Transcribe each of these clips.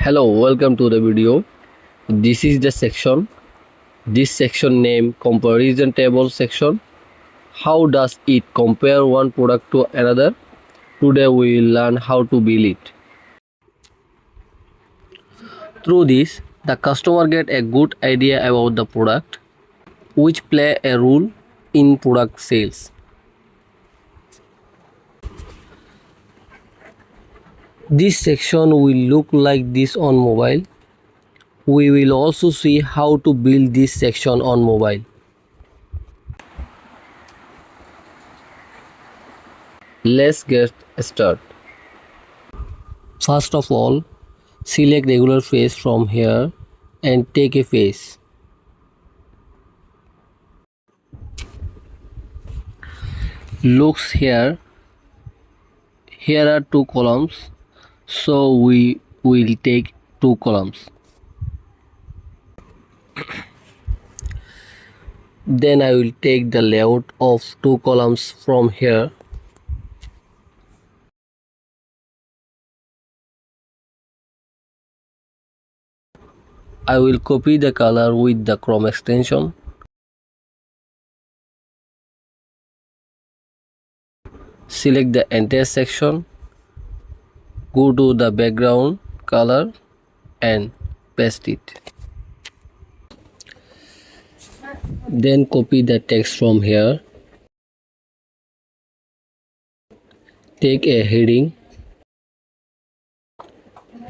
Hello, welcome to the video. This is the section. This section name comparison table section. How does it compare one product to another? Today we will learn how to build it. Through this, the customer get a good idea about the product, which play a role in product sales. This section will look like this on mobile. We will also see how to build this section on mobile. Let's get started. First of all, select regular face from here and take a face. Looks here. Here are two columns, so we will take two columns. Then I will take the layout of two columns from here. I will copy the color with the Chrome extension. Select the entire section. Go to the background color and paste it. Then copy the text from here. Take a heading.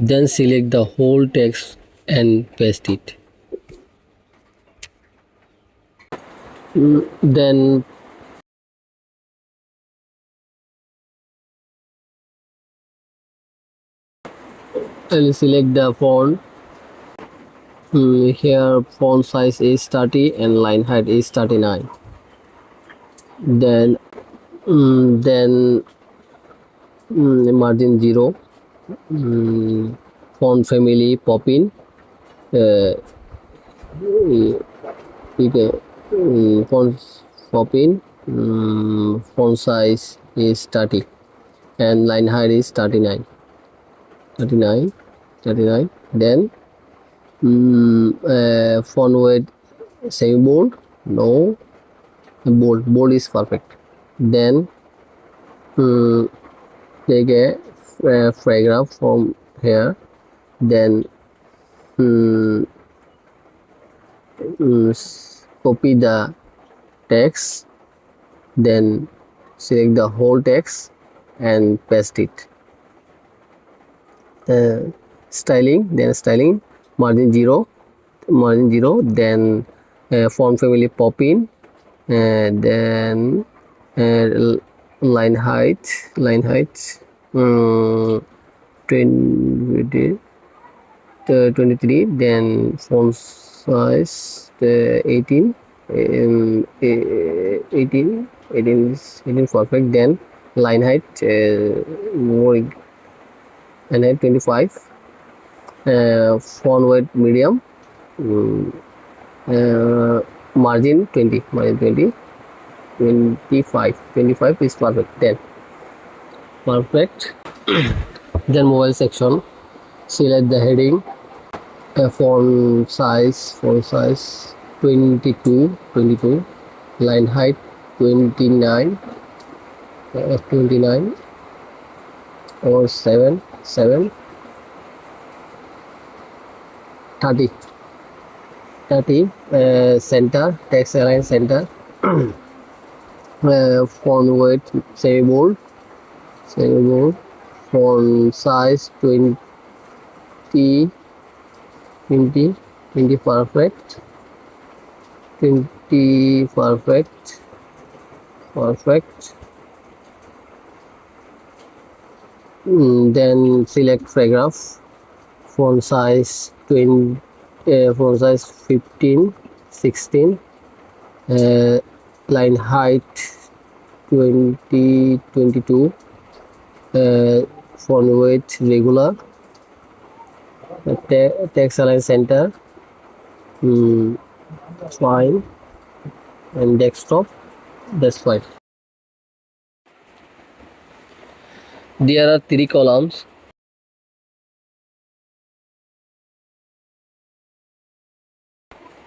Then select the whole text and paste it. Then I'll select the font. Here font size is 30 and line height is 39. Then margin 0. Font family pop-in. Font pop-in. Font size is 30 and line height is 39. Then font weight semi-bold. No, bold is perfect. Then take a paragraph from here. Then copy the text. Then select the whole text and paste it. Styling, margin 0, then font family pop-in, then line height 23, then font size 18 is perfect. Then line height more and 25. Font weight medium. Margin 20, 25 is perfect. Then perfect. Then mobile section, select the heading. Font size 22, line height 29 or 7 30. Center, text align center. Font weight semi-bold. Font size 20 perfect. 20 perfect. Then select paragraph. Font size 15, 16. Line height 22. Font weight regular. Text align center. Fine. And desktop, that's fine. There are 3 columns.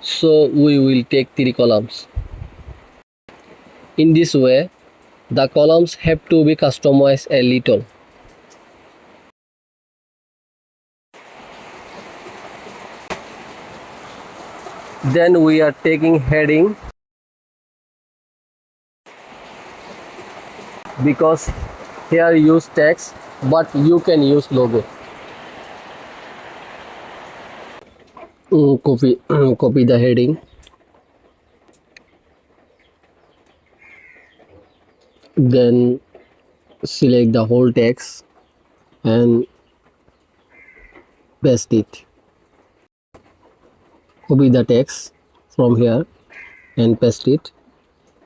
So we will take 3 columns. In this way, the columns have to be customized a little. Then we are taking heading because here use text, but you can use logo. Copy the heading, then select the whole text and paste it. Copy the text from here and paste it.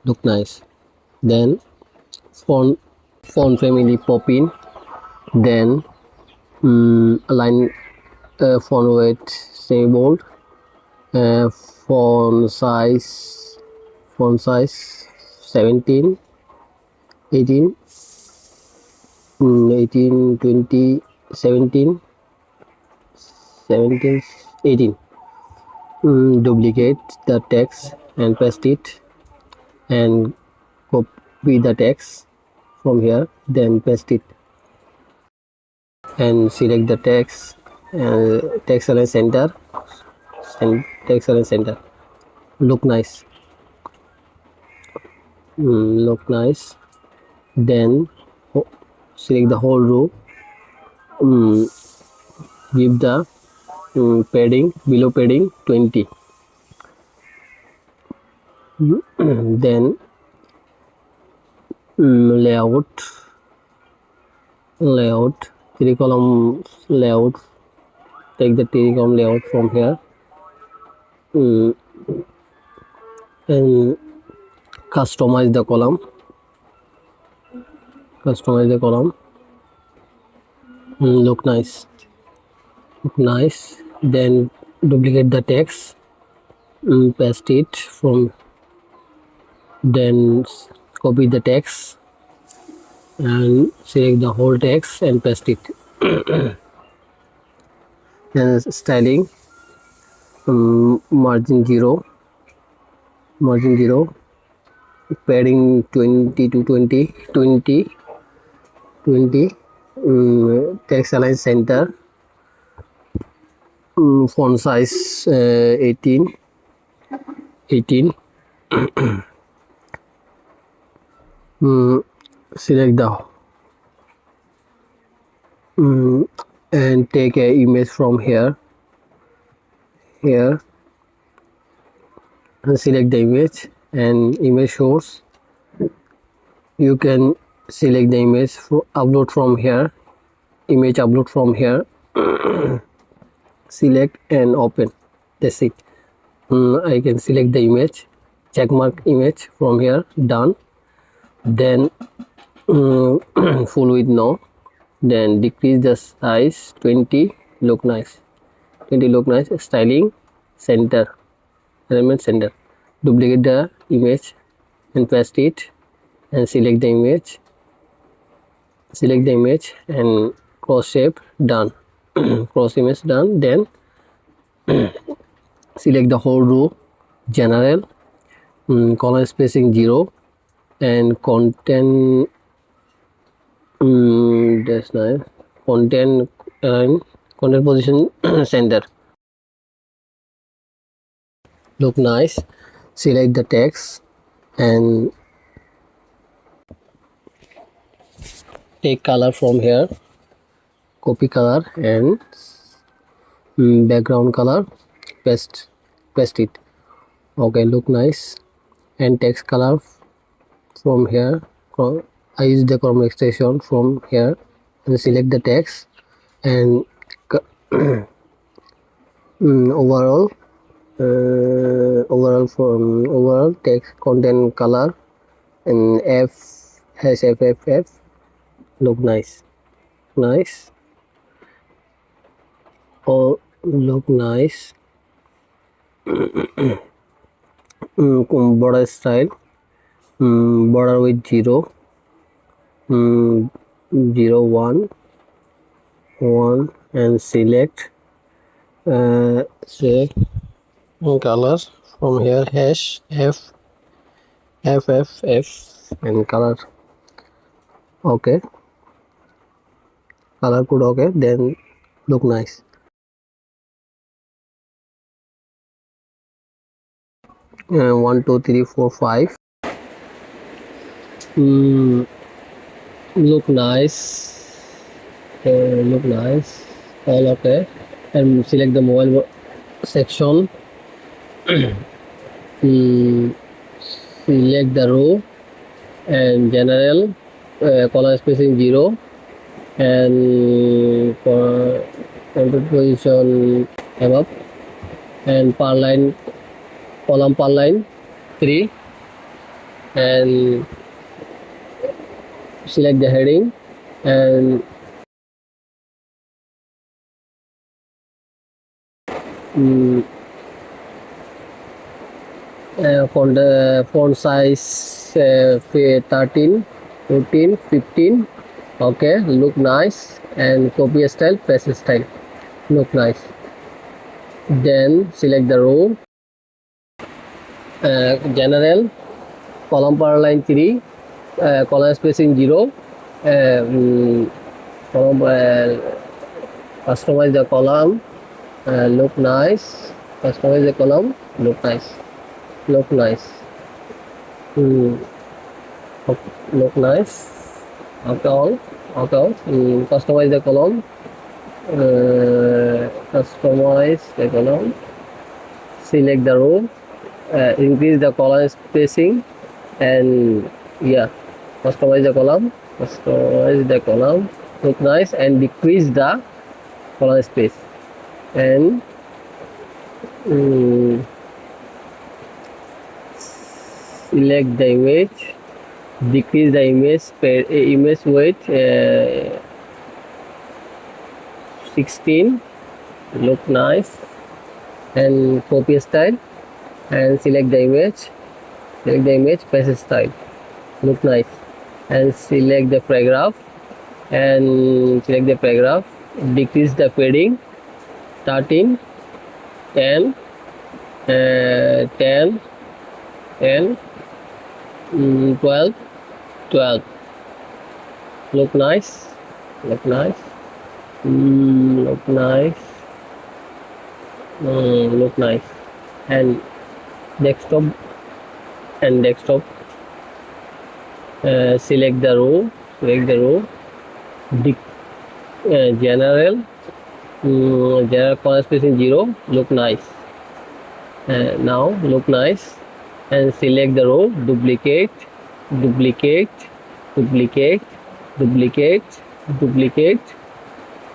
Look nice. Then font family pop in. Then align font weight semi bold. Font size 17, 18, 18, 20, 17, 17, 18. Duplicate the text and paste it and copy the text from here, then paste it and select the text, text align center and text align center. Look nice. Look nice. Then select the whole row. Give the padding, below padding 20. Then layout 3 column layout. Take the 3 column layout from here and customize the column. Look nice. Then duplicate the text, paste it from, then copy the text and select the whole text and paste it. And styling, margin 0, padding 20 to 20, text align center, font size 18, select the and take a image from here and select the image and image source. You can select the image upload from here, image upload from here. Select and open. That's it. I can select the image, check mark image from here, done. Then full width no, then decrease the size 20. Look nice. Styling center, element center. Duplicate the image and paste it and select the image and cross shape, done. Cross image, done. Then select the whole row, general, column spacing 0 and content, that's nice. Content position center. Look nice. Select the text and take color from here, copy color and background color, paste it. Okay, look nice. And text color from here, I use the chroma extension from here and select the text and overall text content color and FFFF. Look nice. Look nice. Border style, border with 0, 0, 1 and select color from here hash f and color. Okay, color code. Okay, then look nice. 1 2 3 4 5. Look nice. Look nice. All okay. And select the mobile section. Select the row and general, column spacing 0, and for content position above, and per line, column per line 3, and select the heading and font size 13, 14, 15. Okay, look nice. And copy style, paste style, look nice. Then select the row, general, column per line 3, column spacing 0, column, customize the column, look nice. Customize the column, look nice. Look nice. Look nice. Okay, all. Okay, customize the column. Customize the column. Select the row. Increase the column spacing, and yeah, customize the column. Customize the column. Look nice, and decrease the column space, and select the image, decrease the image weight 16, look nice, and copy style, and select the image, paste style, look nice, and select the paragraph, decrease the padding 13, 10, 10, 10, 12, 12. Look nice. Look nice. Look nice. Look nice. And desktop. Select the row. General. General color spacing 0. Look nice. Now look nice. And select the row, duplicate,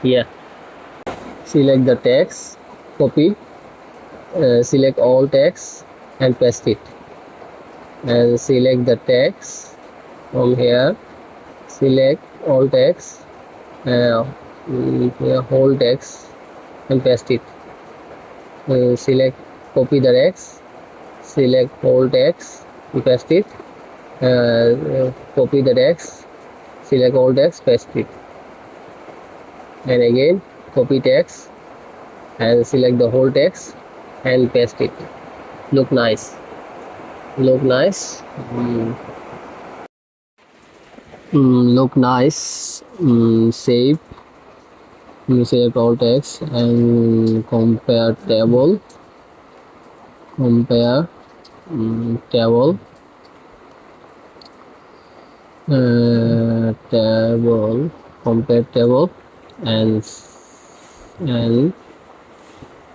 yeah. Select the text, copy, select all text and paste it, and select the text from here, select all text, whole text and paste it, select, copy the text, select whole text, paste it, copy the text, select all text, paste it, and again copy text and select the whole text and paste it. Look nice. Look nice. Look nice. Save. Select all text and compare table. Compare table, compare table, and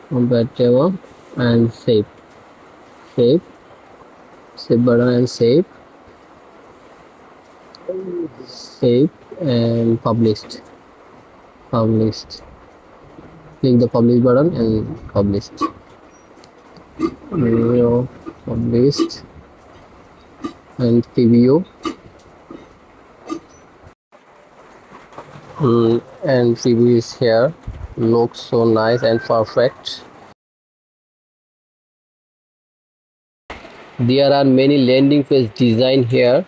compare table, and save button, and save and published. Click the publish button and published. Published and preview, and preview is here. Looks so nice and perfect. There are many landing page design here.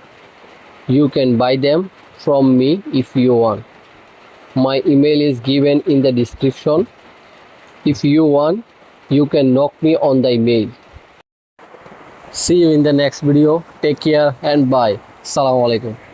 You can buy them from me if you want. My email is given in the description. If you want, you can knock me on the email. See you in the next video. Take care and bye. Assalamu alaikum.